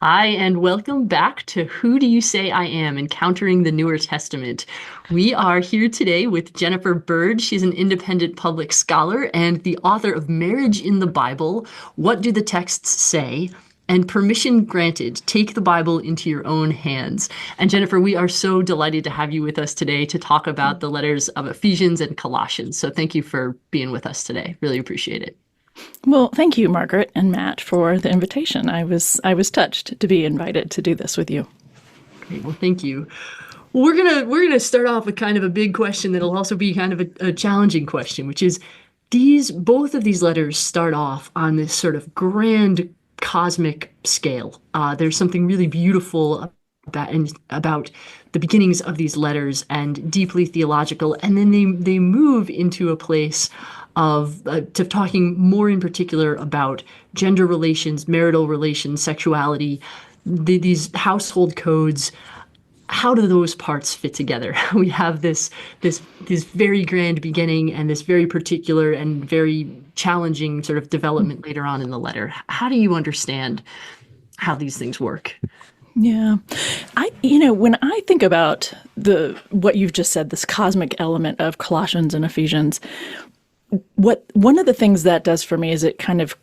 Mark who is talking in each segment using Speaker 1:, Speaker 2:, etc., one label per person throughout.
Speaker 1: Hi, and welcome back to Who Do You Say I Am? Encountering the Newer Testament. We are here today with Jennifer Bird. She's an independent public scholar and the author of Marriage in the Bible, What Do the Texts Say? And Permission Granted, Take the Bible into Your Own Hands. And Jennifer, we are so delighted to have you with us today to talk about the letters of Ephesians and Colossians. So thank you for being with us today. Really appreciate it.
Speaker 2: Well, thank you, Margaret and Matt, for the invitation. I was touched to be invited to do this with you.
Speaker 1: Great. Well, thank you. We're gonna start off with kind of a big question that'll also be kind of a challenging question, which is both of these letters start off on this sort of grand cosmic scale. There's something really beautiful about the beginnings of these letters and deeply theological, and then they move into a place of to talking more in particular about gender relations, marital relations, sexuality, these household codes. How do those parts fit together? We have this very grand beginning and this very particular and very challenging sort of development later on in the letter. How do you understand how these things work?
Speaker 2: Yeah. When I think about what you've just said, this cosmic element of Colossians and Ephesians, one of the things that does for me is it kind of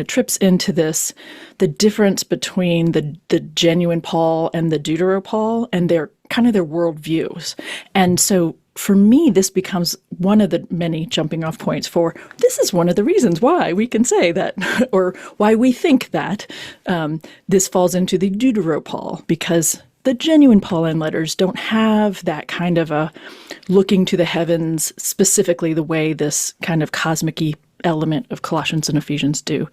Speaker 2: trips into the difference between the genuine Paul and the Deutero Paul and their worldviews. And so for me, this becomes one of the many jumping off points for this is one of the reasons why we can say that, or why we think that this falls into the Deutero Paul, because the genuine Pauline letters don't have that kind of a looking to the heavens specifically the way this kind of cosmic-y element of Colossians and Ephesians do.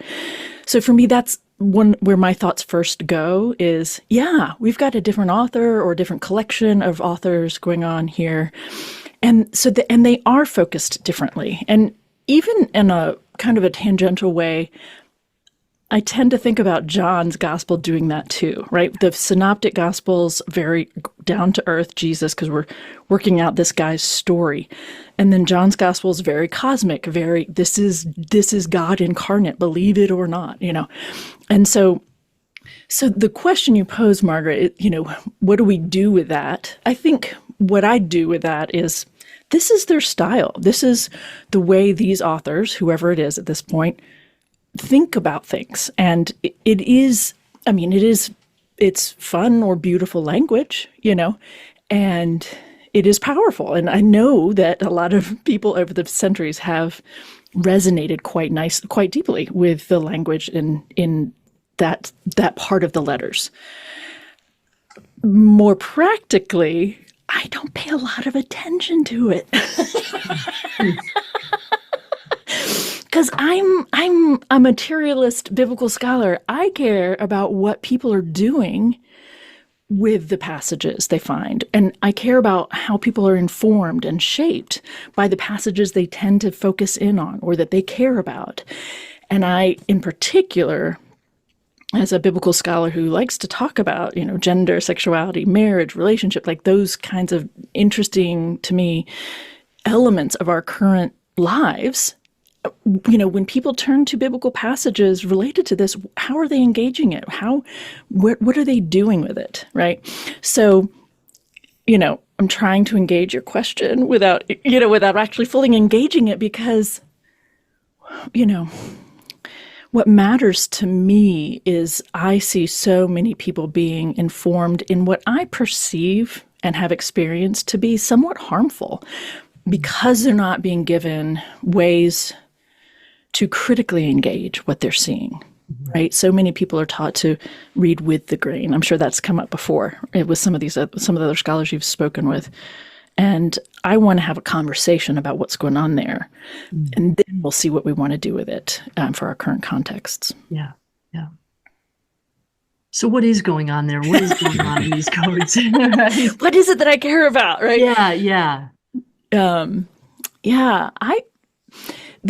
Speaker 2: So for me, that's one where my thoughts first go is, yeah, we've got a different author or a different collection of authors going on here. And so and they are focused differently. And even in a kind of a tangential way, I tend to think about John's gospel doing that too, right? The synoptic gospels, very down to earth Jesus, because we're working out this guy's story. And then John's gospel is very cosmic, very, this is God incarnate, believe it or not, And so the question you pose, Margaret, what do we do with that? I think what I do with that is, this is their style. This is the way these authors, whoever it is at this point, think about things. And it's fun or beautiful language, and it is powerful. And I know that a lot of people over the centuries have resonated quite deeply with the language in that part of the letters. More practically, I don't pay a lot of attention to it. Because I'm a materialist biblical scholar. I care about what people are doing with the passages they find. And I care about how people are informed and shaped by the passages they tend to focus in on or that they care about. And I, in particular, as a biblical scholar who likes to talk about, gender, sexuality, marriage, relationship, like those kinds of interesting, to me, elements of our current lives, when people turn to biblical passages related to this, how are they engaging it? What are they doing with it, right? So, I'm trying to engage your question without actually fully engaging it because, what matters to me is I see so many people being informed in what I perceive and have experienced to be somewhat harmful because they're not being given ways to critically engage what they're seeing, right? So many people are taught to read with the grain. I'm sure that's come up before with some of the other scholars you've spoken with. And I want to have a conversation about what's going on there. And then we'll see what we want to do with it for our current contexts.
Speaker 1: Yeah, yeah. So what is going on there? What is going on in these codes? Right?
Speaker 2: What is it that I care about, right?
Speaker 1: Yeah.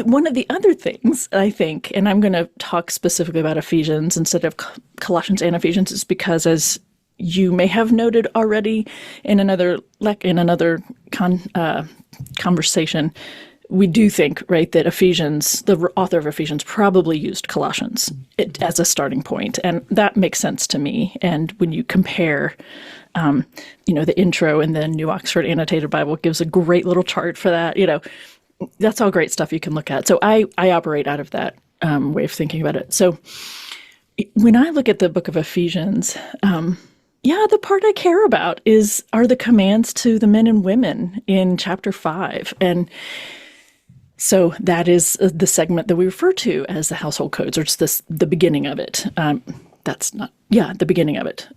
Speaker 2: One of the other things I think, and I'm going to talk specifically about Ephesians instead of Colossians and Ephesians, is because, as you may have noted already in another conversation, we do think, right, that Ephesians, the author of Ephesians, probably used Colossians as a starting point, and that makes sense to me. And when you compare, the intro in the New Oxford Annotated Bible gives a great little chart for that. That's all great stuff you can look at. So I operate out of that way of thinking about it. So when I look at the book of Ephesians, the part I care about are the commands to the men and women in chapter 5. And so that is the segment that we refer to as the household codes, or just the beginning of it. The beginning of it.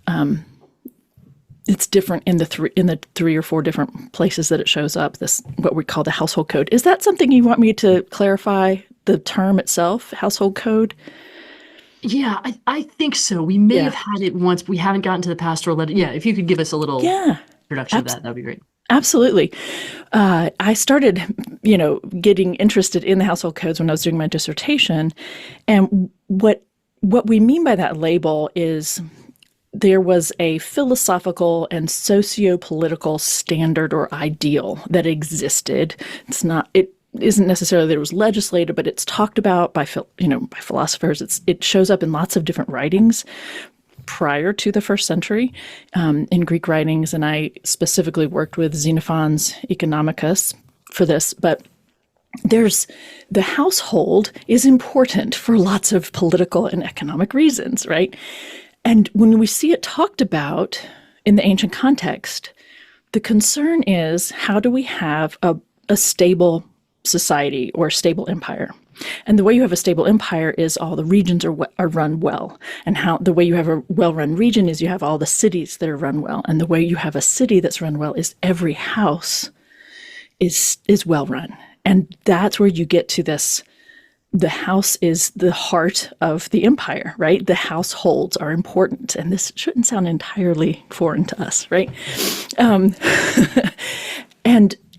Speaker 2: It's different in the 3 or 4 different places that it shows up, this what we call the household code. Is that something you want me to clarify, the term itself, household code?
Speaker 1: Yeah, I think so. We may have had it once, but we haven't gotten to the pastoral letter. Yeah, if you could give us a little introduction of that would be great.
Speaker 2: Absolutely. I started, getting interested in the household codes when I was doing my dissertation. And what we mean by that label is there was a philosophical and socio-political standard or ideal that existed. It isn't necessarily that it was legislated, but it's talked about by philosophers. It shows up in lots of different writings prior to the first century, in Greek writings, and I specifically worked with Xenophon's Economicus for this. But the household is important for lots of political and economic reasons, right? And when we see it talked about in the ancient context, the concern is, how do we have a stable society or a stable empire? And the way you have a stable empire is all the regions are run well. And the way you have a well-run region is you have all the cities that are run well. And the way you have a city that's run well is every house is well run. And that's where you get to this. The house is the heart of the empire, right? The households are important. And this shouldn't sound entirely foreign to us, right?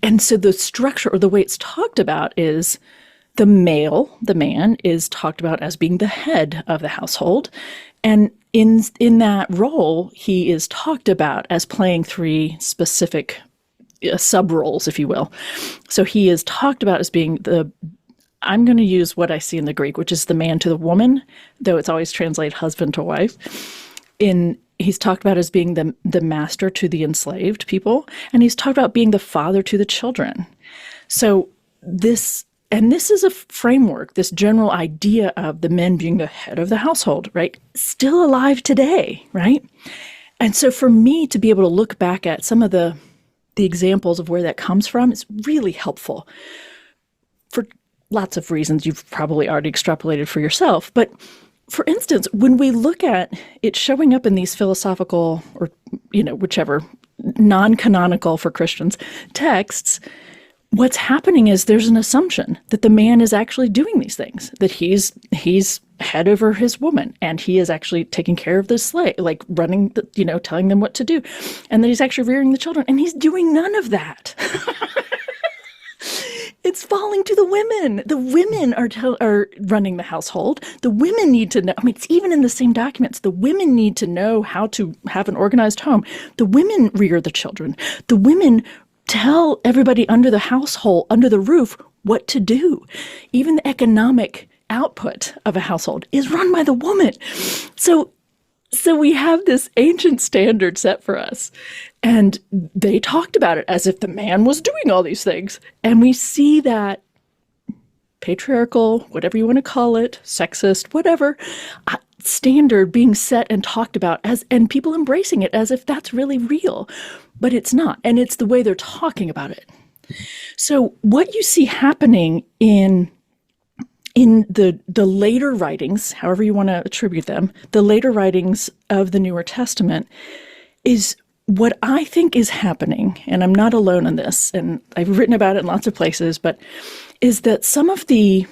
Speaker 2: And so the structure, or the way it's talked about, is the man, is talked about as being the head of the household. And in that role, he is talked about as playing 3 specific sub-roles, if you will. So he is talked about as being I'm going to use what I see in the Greek, which is the man to the woman, though it's always translated husband to wife. He's talked about as being the master to the enslaved people, and he's talked about being the father to the children. So this is a framework, this general idea of the men being the head of the household, right? Still alive today, right? And so for me to be able to look back at some of the examples of where that comes from is really helpful for lots of reasons you've probably already extrapolated for yourself. But for instance, when we look at it showing up in these philosophical or, whichever, non-canonical for Christians texts, what's happening is there's an assumption that the man is actually doing these things, that he's head over his woman, and he is actually taking care of the slave, like running, telling them what to do, and that he's actually rearing the children, and he's doing none of that. It's falling to the women. The women are running the household. The women need to know. I mean, it's even in the same documents. The women need to know how to have an organized home. The women rear the children. The women tell everybody under the household, under the roof, what to do. Even the economic output of a household is run by the woman. So we have this ancient standard set for us. And they talked about it as if the man was doing all these things. And we see that patriarchal, whatever you want to call it, sexist, whatever, standard being set and talked about and people embracing it as if that's really real. But it's not. And it's the way they're talking about it. So what you see happening in the later writings, however you want to attribute them, the later writings of the Newer Testament is what I think is happening, and I'm not alone in this, and I've written about it in lots of places, but is that some of the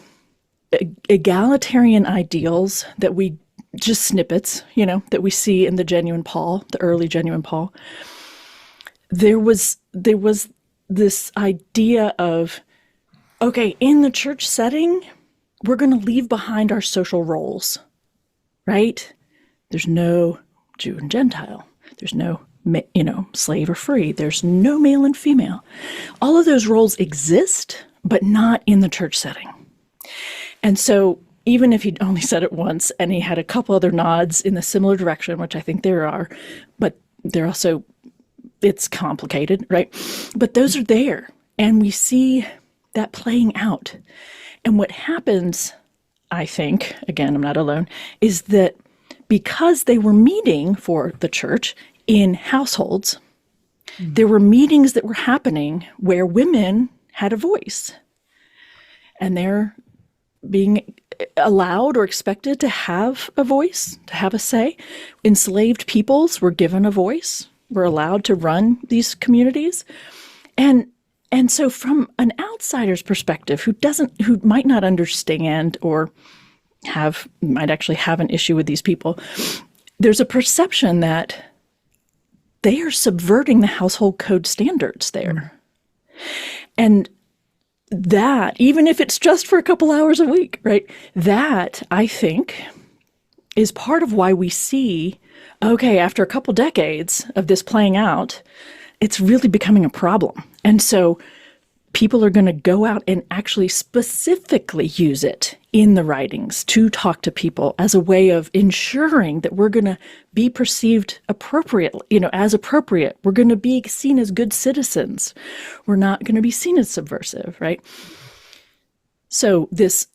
Speaker 2: egalitarian ideals that we, just snippets, that we see in the genuine Paul, the early genuine Paul, there was this idea of, okay, in the church setting, we're going to leave behind our social roles, right? There's no Jew and Gentile. There's no, slave or free. There's no male and female. All of those roles exist, but not in the church setting. And so even if he'd only said it once and he had a couple other nods in the similar direction, which I think there are, but they're also, it's complicated, right? But those are there. And we see that playing out. And what happens, I think, again, I'm not alone, is that because they were meeting for the church in households, there were meetings that were happening where women had a voice. And they're being allowed or expected to have a voice, to have a say. Enslaved peoples were given a voice, were allowed to run these communities. And so from an outsider's perspective, who might not understand or might actually have an issue with these people, there's a perception that they are subverting the household code standards there. And that, even if it's just for a couple hours a week, right? That, I think, is part of why we see, okay, after a couple decades of this playing out, it's really becoming a problem. And so people are going to go out and actually specifically use it in the writings to talk to people as a way of ensuring that we're going to be perceived appropriately, as appropriate. We're going to be seen as good citizens. We're not going to be seen as subversive, right? So this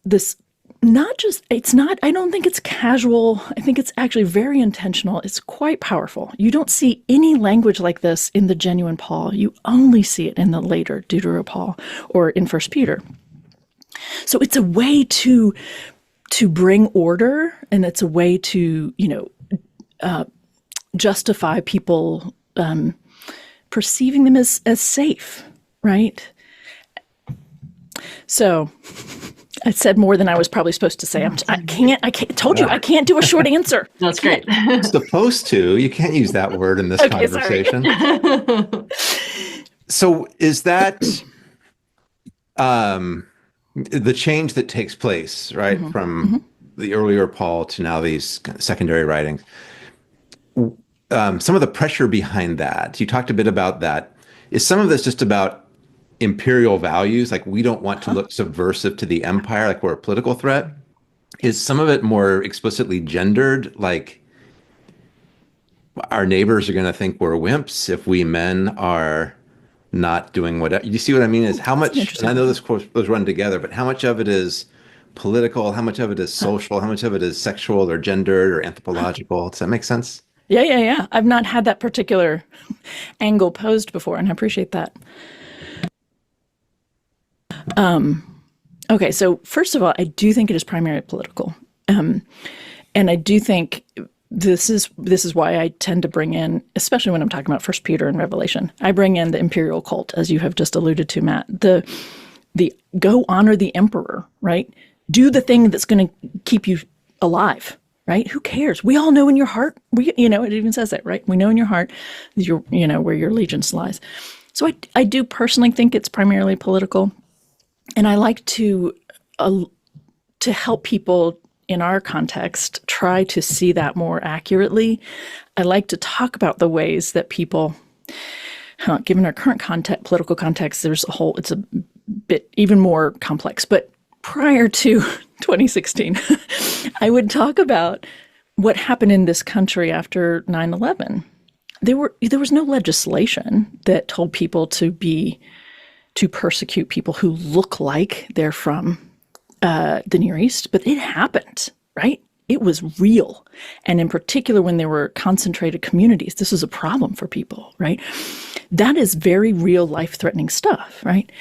Speaker 2: not just, I don't think it's casual. I think it's actually very intentional. It's quite powerful. You don't see any language like this in the genuine Paul. You only see it in the later Deutero-Paul or in 1 Peter. So it's a way to bring order, and it's a way to, justify people perceiving them as safe, right? So I said more than I was probably supposed to say. I can't, told you, I can't do a short answer.
Speaker 1: That's great.
Speaker 3: Supposed to. You can't use that word in this conversation. So is that the change that takes place, right, from the earlier Paul to now these kind of secondary writings? Some of the pressure behind that, you talked a bit about that. Is some of this just about imperial values, like we don't want to look subversive to the empire, like we're a political threat? Is some of it more explicitly gendered, like our neighbors are going to think we're wimps if we men are not doing whatever? You see what I mean? Is how much, and I know this goes run together, but how much of it is political, how much of it is social, how much of it is sexual or gendered or anthropological? Does that make sense?
Speaker 2: Yeah. I've not had that particular angle posed before, and I appreciate that. Okay, so first of all, I do think it is primarily political. And I do think this is why I tend to bring in, especially when I'm talking about 1 Peter and Revelation, I bring in the imperial cult, as you have just alluded to, Matt. The go honor the emperor, right? Do the thing that's going to keep you alive, right? Who cares? We all know in your heart, it even says that, right? We know in your heart, where your allegiance lies. So I do personally think it's primarily political. And I like to help people in our context try to see that more accurately. I like to talk about the ways that people, given our current political context, it's a bit even more complex. But prior to 2016, I would talk about what happened in this country after 9/11. There was no legislation that told people to persecute people who look like they're from the Near East, but it happened, right? It was real. And in particular, when there were concentrated communities, this was a problem for people, right? That is very real, life-threatening stuff, right?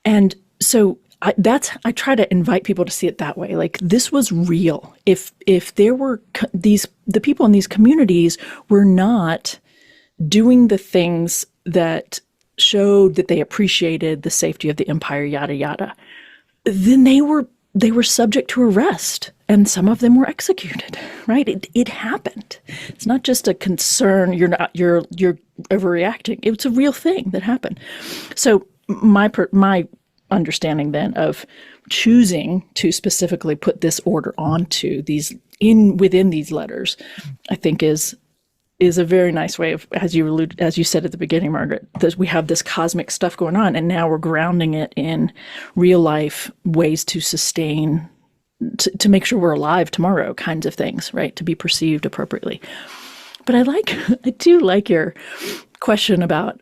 Speaker 2: And so I try to invite people to see it that way. Like, this was real. If there were the people in these communities were not doing the things that showed that they appreciated the safety of the empire, yada, yada, then they were subject to arrest, and some of them were executed, right? It happened. It's not just a concern. You're overreacting. It's a real thing that happened. So my understanding then of choosing to specifically put this order onto within these letters, I think is is a very nice way of, as you said at the beginning, Margaret, that we have this cosmic stuff going on, and now we're grounding it in real life ways to sustain, to make sure we're alive tomorrow, kinds of things, right? To be perceived appropriately. But I do like your question about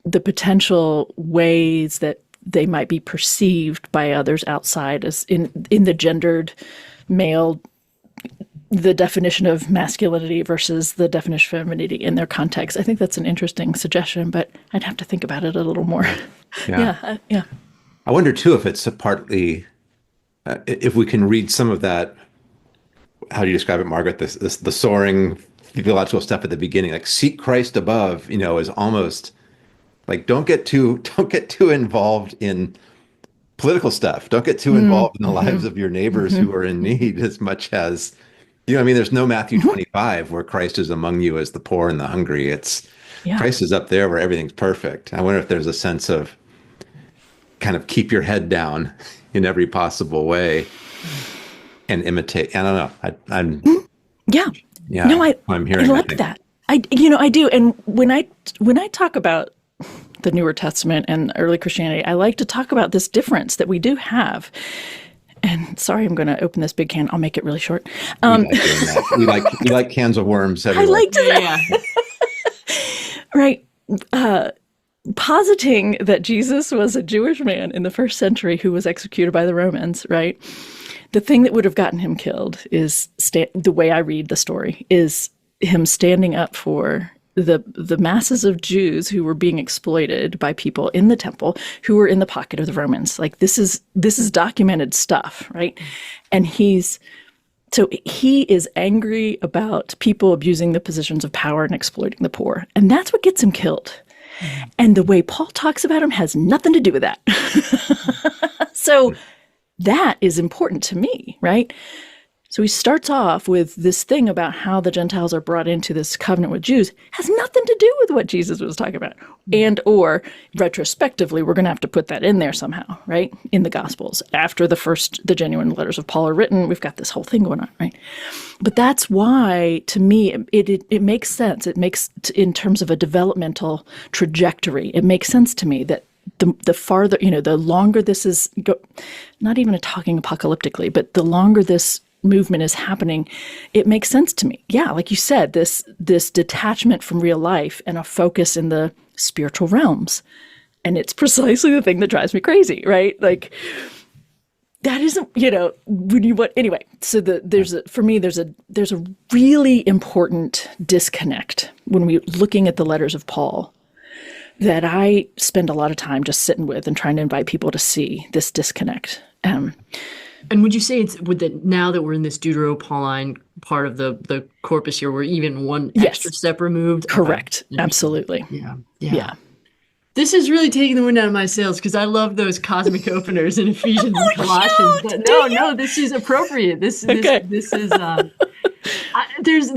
Speaker 2: the potential ways that they might be perceived by others outside, as in the gendered male, the definition of masculinity versus the definition of femininity in their context. I think that's an interesting suggestion, but I'd have to think about it a little more.
Speaker 3: Yeah.
Speaker 2: Yeah.
Speaker 3: I wonder too if it's partly, if we can read some of that. How do you describe it, Margaret? The soaring theological stuff at the beginning, like seek Christ above, is almost like don't get too involved in political stuff. Don't get too involved in the lives of your neighbors who are in need as much as, there's no Matthew 25 where Christ is among you as the poor and the hungry. It's Christ is up there where everything's perfect. I wonder if there's a sense of kind of keep your head down in every possible way and imitate. I don't know. I'm
Speaker 2: Yeah. No,
Speaker 3: I'm hearing.
Speaker 2: I like that. I do. And when I talk about the Newer Testament and early Christianity, I like to talk about this difference that we do have. And sorry, I'm going to open this big can. I'll make it really short.
Speaker 3: We like cans of worms everywhere.
Speaker 2: I like to, right. Positing that Jesus was a Jewish man in the first century who was executed by the Romans, right? The thing that would have gotten him killed is, the way I read the story, is him standing up for the masses of Jews who were being exploited by people in the temple who were in the pocket of the Romans. Like this is documented stuff, right? And he is angry about people abusing the positions of power and exploiting the poor. And that's what gets him killed. And the way Paul talks about him has nothing to do with that. So that is important to me, right? So he starts off with this thing about how the Gentiles are brought into this covenant with Jews, has nothing to do with what Jesus was talking about. And or retrospectively, we're going to have to put that in there somehow, right? In the Gospels. After the genuine letters of Paul are written, we've got this whole thing going on, right? But that's why, to me, it makes sense. It makes, in terms of a developmental trajectory, it makes sense to me that the farther, the longer this is, not even talking apocalyptically, but the longer this movement is happening, it makes sense to me. Yeah, like you said, this detachment from real life and a focus in the spiritual realms. And it's precisely the thing that drives me crazy, right? Like that isn't, anyway. So there's a really important disconnect when we're looking at the letters of Paul that I spend a lot of time just sitting with and trying to invite people to see this disconnect.
Speaker 1: And would you say now that we're in this Deutero-Pauline part of the corpus here, we're even one extra step removed?
Speaker 2: Correct. Absolutely.
Speaker 1: Yeah. This is really taking the wind out of my sails because I love those cosmic openers in Ephesians and Colossians. But no, this is appropriate. This is. There's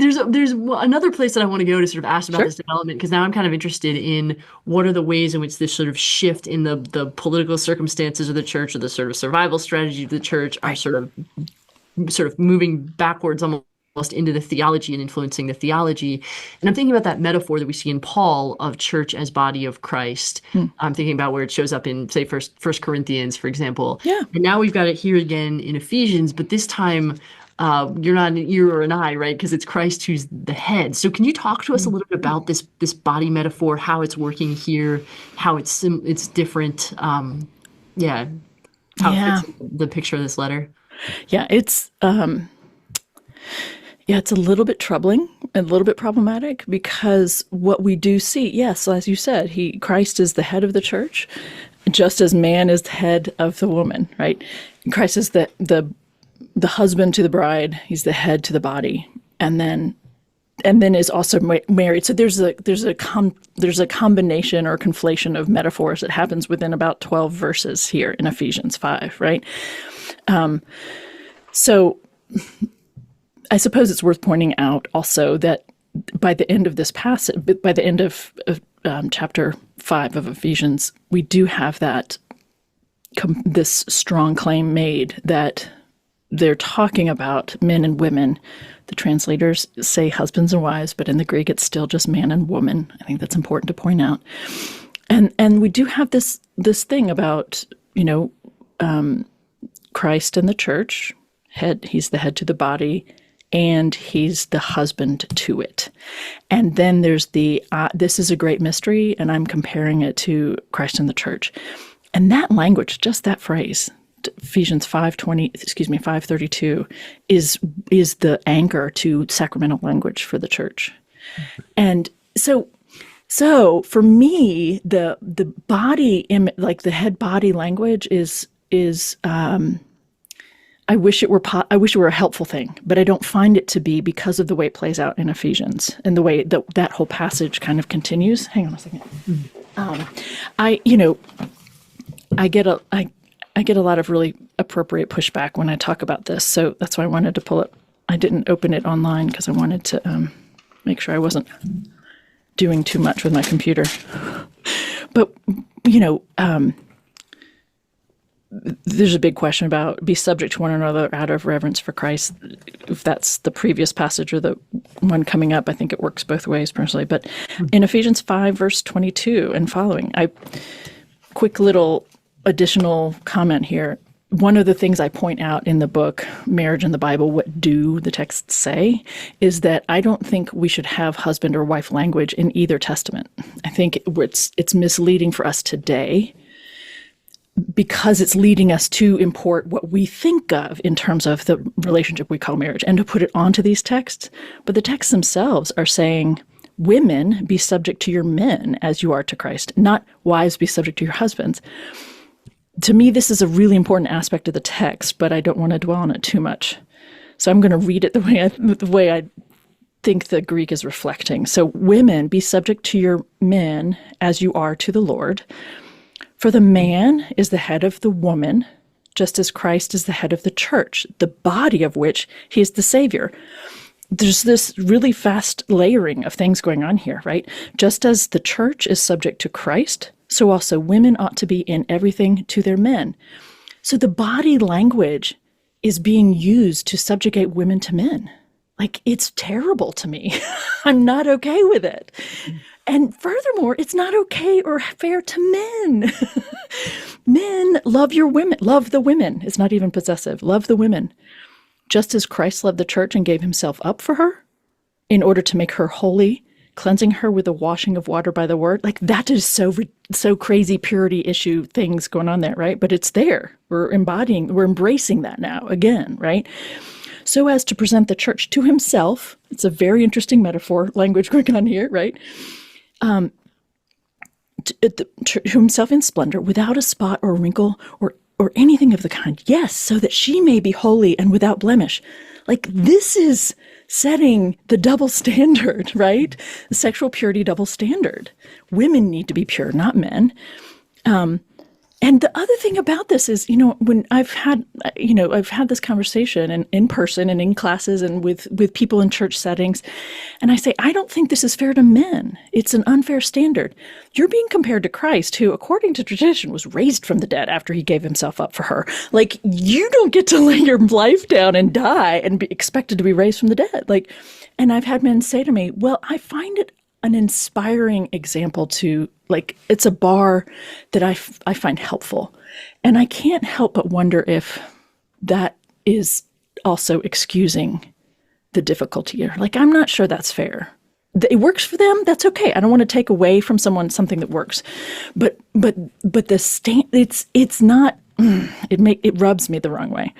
Speaker 1: another place that I want to go to sort of ask about this development, because now I'm kind of interested in what are the ways in which this sort of shift in the political circumstances of the church, or the sort of survival strategy of the church, are sort of moving backwards almost into the theology and influencing the theology. And I'm thinking about that metaphor that we see in Paul of church as body of Christ. I'm thinking about where it shows up in, say, First Corinthians, for example. Yeah. And now we've got it here again in Ephesians, but this time you're not an ear or an eye, right? Because it's Christ who's the head. So can you talk to us a little bit about this body metaphor, how it's working here, how it's different? How it fits the picture of this letter.
Speaker 2: Yeah, it's it's a little bit troubling, a little bit problematic, because what we do see, yes, as you said, Christ is the head of the church, just as man is the head of the woman, right? Christ is the husband to the bride. He's the head to the body, and then is also married. So there's a combination or conflation of metaphors that happens within about 12 verses here in Ephesians 5, right? So I suppose it's worth pointing out also that by the end of this passage, by the end of chapter 5 of Ephesians, we do have that this strong claim made that they're talking about men and women. The translators say husbands and wives, but in the Greek it's still just man and woman. I think that's important to point out. And we do have this thing about, Christ and the church. He's the head to the body, and he's the husband to it. And then there's this is a great mystery, and I'm comparing it to Christ and the church. And that language, just that phrase, Ephesians 5:32, is the anchor to sacramental language for the church. And so for me, the body, like the head body language is I wish it were a helpful thing, but I don't find it to be, because of the way it plays out in Ephesians and the way that whole passage kind of continues. Hang on a second. I get a lot of really appropriate pushback when I talk about this, so that's why I wanted to pull it. I didn't open it online because I wanted to make sure I wasn't doing too much with my computer. But there's a big question about be subject to one another out of reverence for Christ. If that's the previous passage or the one coming up, I think it works both ways personally. But in Ephesians 5, verse 22 and following, quick little additional comment here. One of the things I point out in the book, Marriage in the Bible, What Do the Texts Say, is that I don't think we should have husband or wife language in either testament. I think it's misleading for us today, because it's leading us to import what we think of in terms of the relationship we call marriage and to put it onto these texts. But the texts themselves are saying, women, be subject to your men as you are to Christ, not wives, be subject to your husbands. To me, this is a really important aspect of the text, but I don't want to dwell on it too much. So I'm going to read it the way I think the Greek is reflecting. So, women, be subject to your men as you are to the Lord. For the man is the head of the woman, just as Christ is the head of the church, the body of which he is the Savior. There's this really fast layering of things going on here, right? Just as the church is subject to Christ, so also women ought to be in everything to their men. So the body language is being used to subjugate women to men. Like, it's terrible to me. I'm not okay with it. And furthermore, it's not okay or fair to men. Men, love your women. Love the women. It's not even possessive. Love the women. Just as Christ loved the church and gave himself up for her in order to make her holy, cleansing her with the washing of water by the word. Like, that is so crazy purity issue things going on there, right? But it's there. We're embracing that now again, right? So as to present the church to himself. It's a very interesting metaphor language going on here, right? To himself in splendor, without a spot or wrinkle or anything of the kind. Yes, so that she may be holy and without blemish. Like, this is setting the double standard, right? The sexual purity double standard. Women need to be pure, not men. And the other thing about this is, when I've had this conversation and in person and in classes and with people in church settings, and I say, I don't think this is fair to men. It's an unfair standard. You're being compared to Christ, who, according to tradition, was raised from the dead after he gave himself up for her. Like, you don't get to lay your life down and die and be expected to be raised from the dead. Like, and I've had men say to me, well, I find it an inspiring example to, like, it's a bar that I find helpful. And I can't help but wonder if that is also excusing the difficulty here. Like, I'm not sure that's fair. It works for them. That's okay. I don't want to take away from someone something that works. But it's not, it rubs me the wrong way.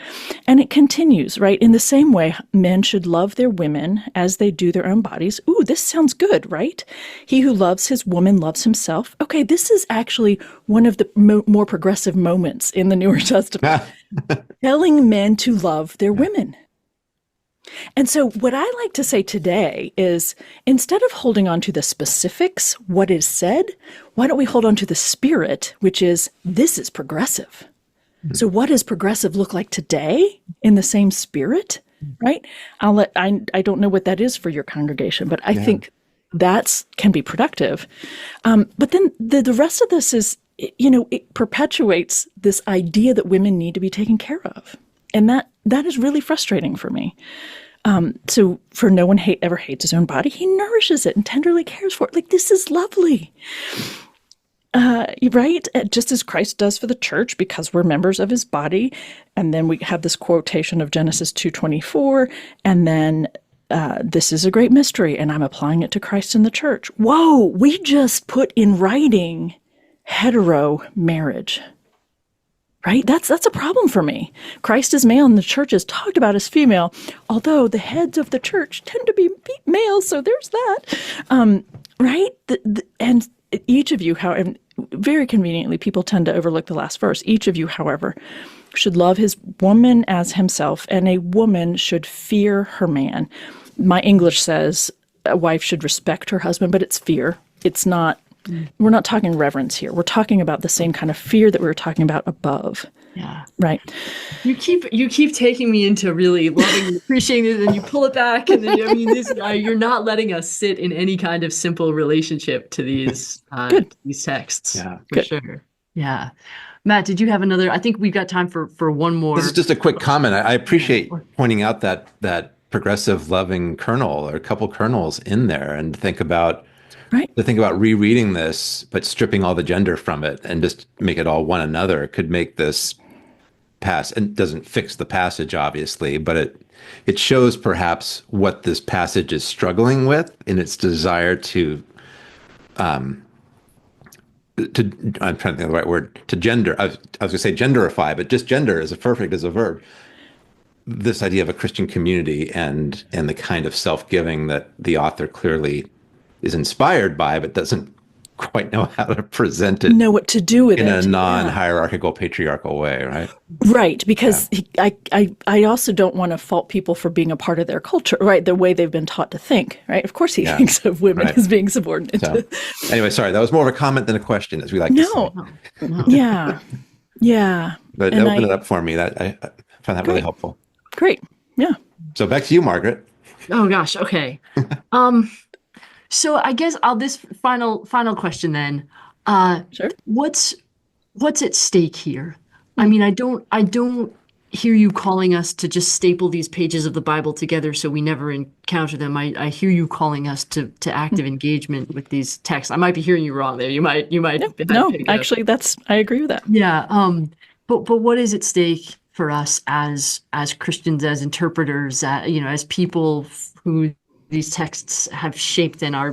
Speaker 2: And it continues, right? In the same way, men should love their women as they do their own bodies. Ooh, this sounds good, right? He who loves his woman loves himself. Okay, this is actually one of the more progressive moments in the Newer Testament. Telling men to love their women. And so what I like to say today is, instead of holding on to the specifics, what is said, why don't we hold on to the spirit, which is, this is progressive. So what does progressive look like today in the same spirit, right? I don't know what that is for your congregation, but I think that can be productive. But then the rest of this is, it perpetuates this idea that women need to be taken care of. And that is really frustrating for me. So for no one ever hates his own body, he nourishes it and tenderly cares for it. Like, this is lovely. Right? Just as Christ does for the church, because we're members of his body. And then we have this quotation of Genesis 2:24, and then this is a great mystery, and I'm applying it to Christ and the church. Whoa, we just put in writing hetero marriage. Right? That's a problem for me. Christ is male and the church is talked about as female, although the heads of the church tend to be male, so there's that. Right? And each of you, however, very conveniently, people tend to overlook the last verse. Each of you, however, should love his woman as himself, and a woman should fear her man. My English says a wife should respect her husband, but it's fear. It's not. We're not talking reverence here. We're talking about the same kind of fear that we were talking about above.
Speaker 1: Yeah.
Speaker 2: Right.
Speaker 1: You keep taking me into really loving and appreciating it, and you pull it back, and then you're not letting us sit in any kind of simple relationship to these texts.
Speaker 3: Yeah.
Speaker 1: For sure. Yeah. Matt, did you have another? I think we've got time for one more.
Speaker 3: This is just a quick comment. I appreciate pointing out that progressive loving kernel, or a couple kernels in there, and think about rereading this, but stripping all the gender from it and just make it all one another could make this pass. And doesn't fix the passage, obviously, but it shows perhaps what this passage is struggling with in its desire to I'm trying to think of the right word, to gender. I was going to say genderify, but just gender is perfect as a verb. This idea of a Christian community and the kind of self-giving that the author clearly is inspired by, but doesn't quite know how to present it.
Speaker 2: Know what to do with it.
Speaker 3: In a non-hierarchical, patriarchal way, right?
Speaker 2: Right, because I also don't want to fault people for being a part of their culture, right? The way they've been taught to think, right? Of course he thinks of women as being subordinate.
Speaker 3: So, anyway, sorry, that was more of a comment than a question, as we like to say.
Speaker 2: No. Yeah.
Speaker 3: But open it up for me. I found that really helpful.
Speaker 2: Great, yeah.
Speaker 3: So back to you, Margaret.
Speaker 1: Oh gosh, okay. So I guess this final question then.
Speaker 2: Sure.
Speaker 1: What's at stake here? I mean, I don't hear you calling us to just staple these pages of the Bible together so we never encounter them. I hear you calling us to active engagement with these texts. I might be hearing you wrong there. You might.
Speaker 2: No, actually, I agree with that.
Speaker 1: Yeah. But what is at stake for us as Christians, as interpreters, as people who these texts have shaped and are,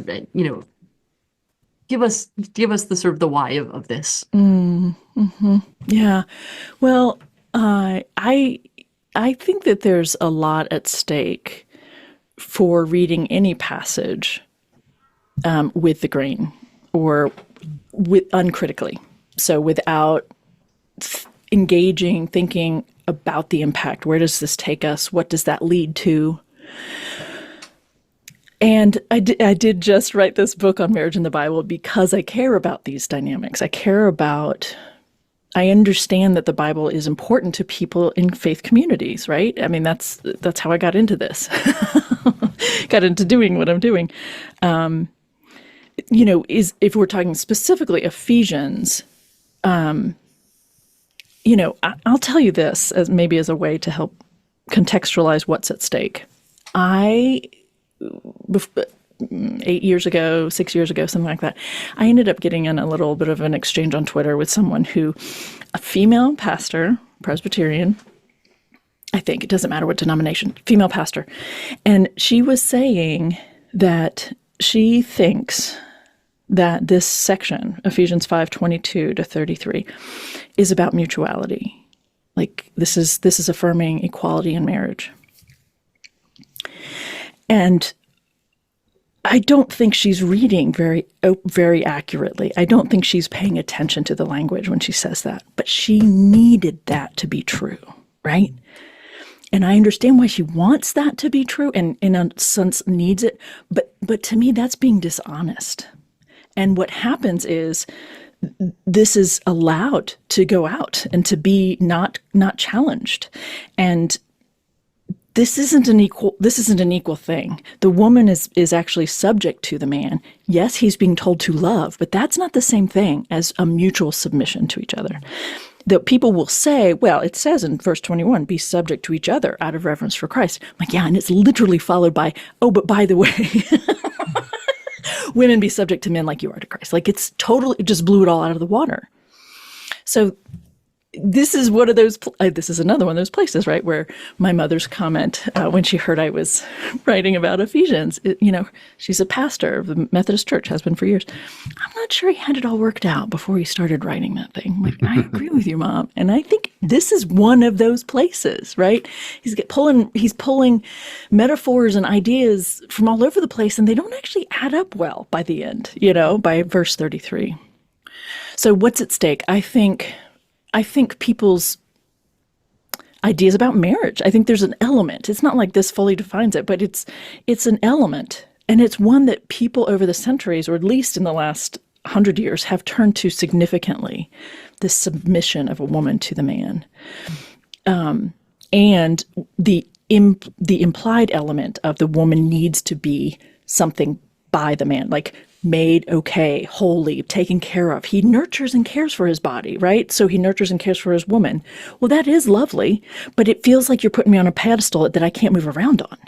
Speaker 1: give us the sort of the why of this.
Speaker 2: Mm-hmm. Yeah. Well, I think that there's a lot at stake for reading any passage with the grain or uncritically. So without engaging, thinking about the impact. Where does this take us? What does that lead to? And I did just write this book on marriage in the Bible because I care about these dynamics. I understand that the Bible is important to people in faith communities, right? I mean, that's how I got into this, got into doing what I'm doing. If we're talking specifically Ephesians, I'll tell you this as a way to help contextualize what's at stake. 8 years ago, 6 years ago, something like that, I ended up getting in a little bit of an exchange on Twitter with someone a female pastor, Presbyterian, I think, it doesn't matter what denomination, female pastor. And she was saying that she thinks that this section, Ephesians 5:22-33, is about mutuality. Like this is affirming equality in marriage. And I don't think she's reading very, very accurately. I don't think she's paying attention to the language when she says that. But she needed that to be true, right? And I understand why she wants that to be true and in a sense needs it. But to me, that's being dishonest. And what happens is this is allowed to go out and to be not challenged. And this isn't an equal thing. The woman is actually subject to the man. Yes, he's being told to love, but that's not the same thing as a mutual submission to each other. that people will say, well, it says in verse 21, be subject to each other out of reverence for Christ. I'm like, yeah, and it's literally followed by, oh, but by the way, women be subject to men like you are to Christ. Like it's totally, it just blew it all out of the water. So this is one of those, this is another one of those places, right, where my mother's comment when she heard I was writing about Ephesians, she's a pastor of the Methodist Church, has been for years. I'm not sure he had it all worked out before he started writing that thing. I'm like, I agree with you, Mom. And I think this is one of those places, right? He's pulling metaphors and ideas from all over the place, and they don't actually add up well by the end, by verse 33. So what's at stake? I think people's ideas about marriage, I think there's an element. It's not like this fully defines it, but it's an element. And it's one that people over the centuries, or at least in the last 100 years, have turned to significantly, the submission of a woman to the man. And the implied element of the woman needs to be something by the man, like made okay, holy, taken care of. He nurtures and cares for his body, right? So he nurtures and cares for his woman. Well, that is lovely, but it feels like you're putting me on a pedestal that I can't move around on,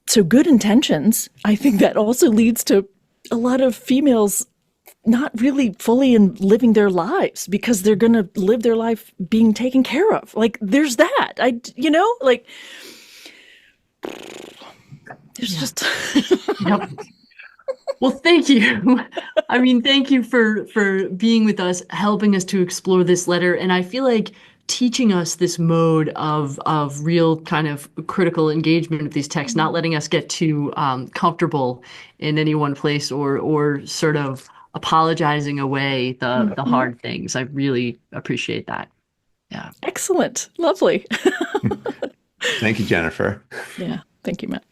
Speaker 2: So good intentions, I think that also leads to a lot of females not really fully in living their lives because they're going to live their life being taken care of. Like there's that, there's just.
Speaker 1: Yep. Well, thank you. I mean, thank you for being with us, helping us to explore this letter. And I feel like teaching us this mode of real kind of critical engagement with these texts, not letting us get too comfortable in any one place or sort of apologizing away the hard things. I really appreciate that. Yeah.
Speaker 2: Excellent. Lovely.
Speaker 3: Thank you, Jennifer.
Speaker 2: Yeah. Thank you, Matt.